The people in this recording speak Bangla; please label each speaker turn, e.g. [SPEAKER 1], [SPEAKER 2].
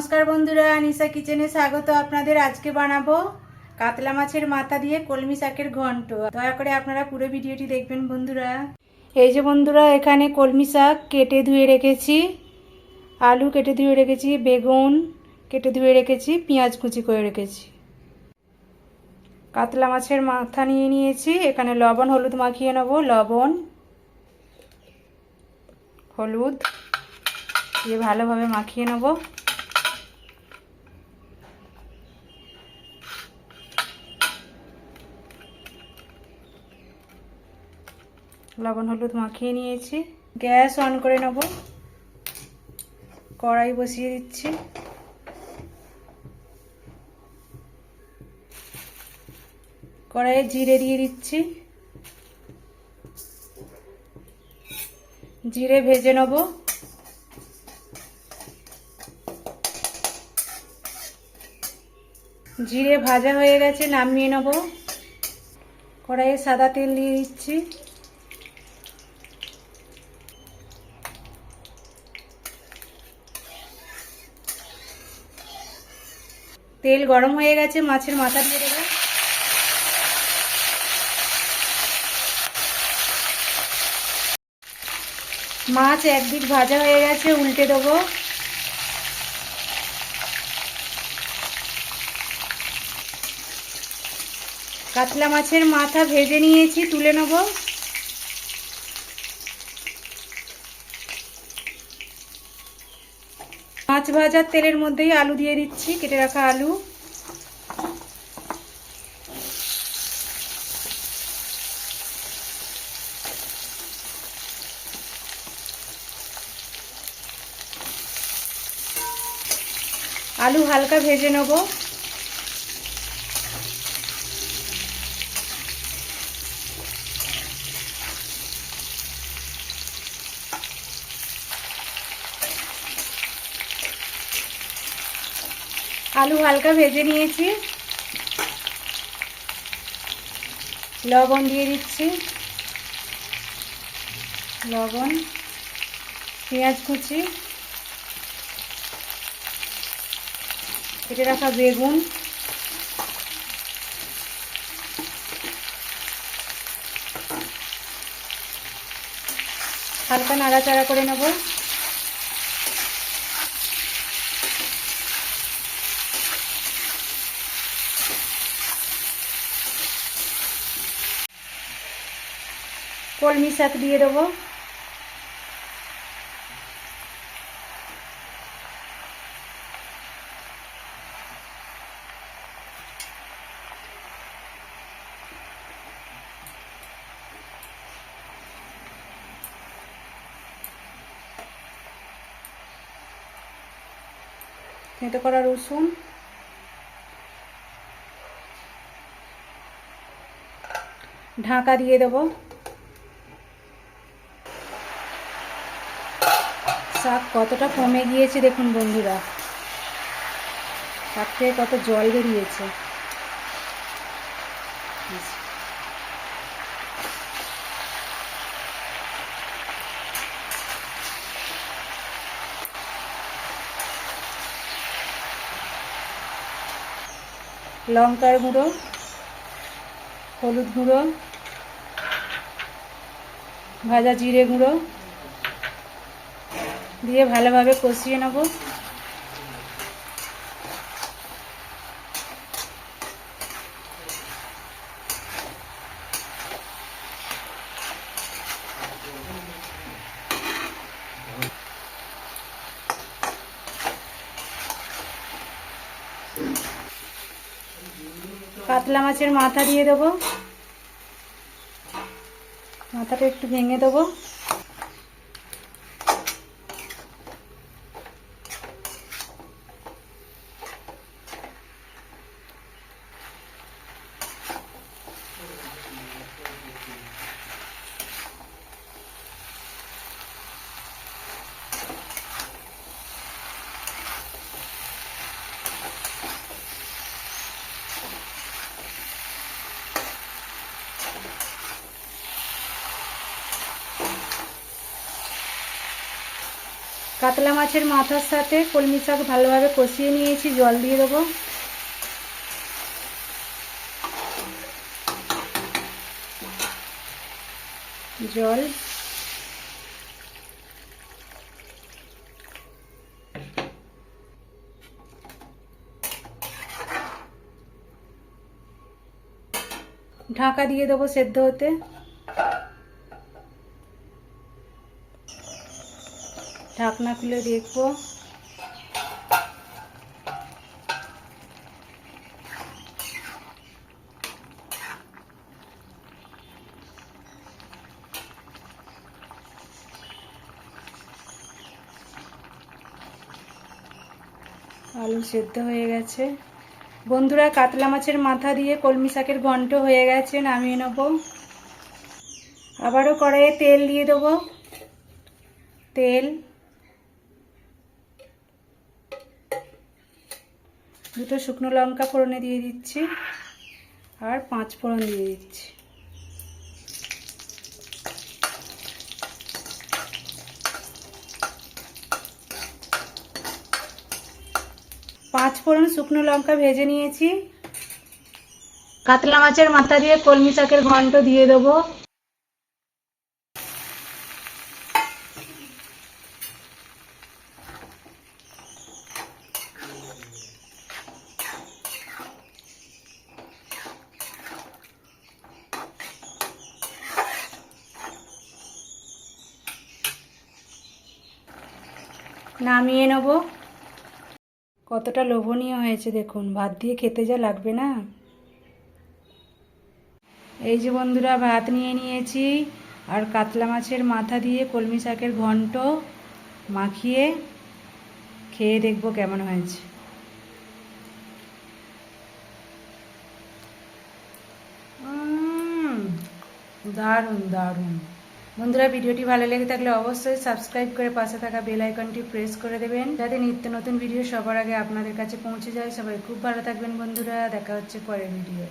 [SPEAKER 1] নমস্কার বন্ধুরা, নিশা কিচেনে স্বাগত আপনাদের। আজকে বানাবো কাতলা মাছের মাথা দিয়ে কলমি শাকের ঘন্ট। দয়া করে আপনারা পুরো ভিডিওটি দেখবেন বন্ধুরা। এই যে বন্ধুরা, এখানে কলমি শাক কেটে ধুয়ে রেখেছি, আলু কেটে ধুয়ে রেখেছি, বেগুন কেটে ধুয়ে রেখেছি, পেঁয়াজ কুচি করে রেখেছি। কাতলা মাছের মাথা নিয়ে নিয়েছি। এখানে লবণ হলুদ মাখিয়ে নেব। লবণ হলুদ দিয়ে ভালোভাবে মাখিয়ে নেব। লবণ হলুদ মাখিয়ে নিয়েছি। গ্যাস অন করে নেব। কড়াই বসিয়ে দিচ্ছি। কড়াইয়ে জিরে দিয়ে দিচ্ছি। জিরে ভেজে নেব। জিরে ভাজা হয়ে গেছে, নামিয়ে নেব। কড়াইয়ে সাদা তেল দিয়ে দিচ্ছি। তেল গরম হয়ে গেছে, মাছের মাথা দিয়ে দেবো। মাছ একদিক ভাজা হয়ে গেছে, উল্টে দেবো। কাতলা মাছের মাথা ভেজে নিয়েছি, তুলে নেব। মাছ ভাজার তেলের মধ্যেই আলু দিয়ে দিচ্ছি, কেটে রাখা আলু। আলু হালকা ভেজে নেব। আলু হালকা ভেজে নিয়েছি। লবণ দিয়ে দিচ্ছি। লবণ, পেঁয়াজ কুচি, কেটে রাখা বেগুন, হালকা নাড়াচাড়া করে নেব। কলমি শাক দিয়ে দেবো। থেঁতো করা রসুন, ঢাকা দিয়ে দেবো। শাক কতটা কমে গিয়েছে দেখুন বন্ধুরা, শাক থেকে কত জল বেরিয়েছে। লঙ্কার গুঁড়ো, হলুদ গুঁড়ো, ভাজা জিরে গুঁড়ো দিয়ে ভালোভাবে কষিয়ে নেব। কাতলা মাছের মাথা দিয়ে দেবো। মাথাটা একটু ভেঙে দেবো। কাতলা মাছের মাথার সাথে কলমি শাক ভালোভাবে কষিয়ে নিয়েছি, জল দিয়ে দেবো। জল, ঢাকা দিয়ে দেবো সেদ্ধ হতে। ঢাকনা খুলে দেখবো। আলু সেদ্ধ হয়ে গেছে। বন্ধুরা, কাতলা মাছের মাথা দিয়ে কলমি শাকের ঘন্ট হয়ে গেছে, নামিয়ে নেব। আবারও কড়াইয়ে তেল দিয়ে দেবো। তেল, দুটো শুকনো লঙ্কা ফোড়নে দিয়ে দিচ্ছি, আর 5 ফোড়ন দিয়ে দিচ্ছি। পাঁচ ফোড়ন শুকনো লঙ্কা ভেজে নিয়েছি। কাতলা মাছের মাথা দিয়ে কলমি শাকের ঘন্ট দিয়ে দেবো। নামিয়ে নেব। কতটা লোভনীয় হয়েছে দেখুন, ভাত দিয়ে খেতে যা লাগবে না। এই যে বন্ধুরা, ভাত নিয়ে নিয়েছি, আর কাতলা মাছের মাথা দিয়ে কলমি শাকের ঘন্ট মাখিয়ে খেয়ে দেখবো কেমন হয়েছে। দারুণ দারুণ। বন্ধুরা, ভিডিওটি ভালো লেগে থাকলে অবশ্যই সাবস্ক্রাইব করে পাশে থাকা বেল আইকনটি প্রেস করে দেবেন, যাতে নিত্য নতুন ভিডিও সবার আগে আপনাদের কাছে পৌঁছে যায়। সবাই খুব ভালো থাকবেন বন্ধুরা, দেখা হচ্ছে পরের ভিডিও।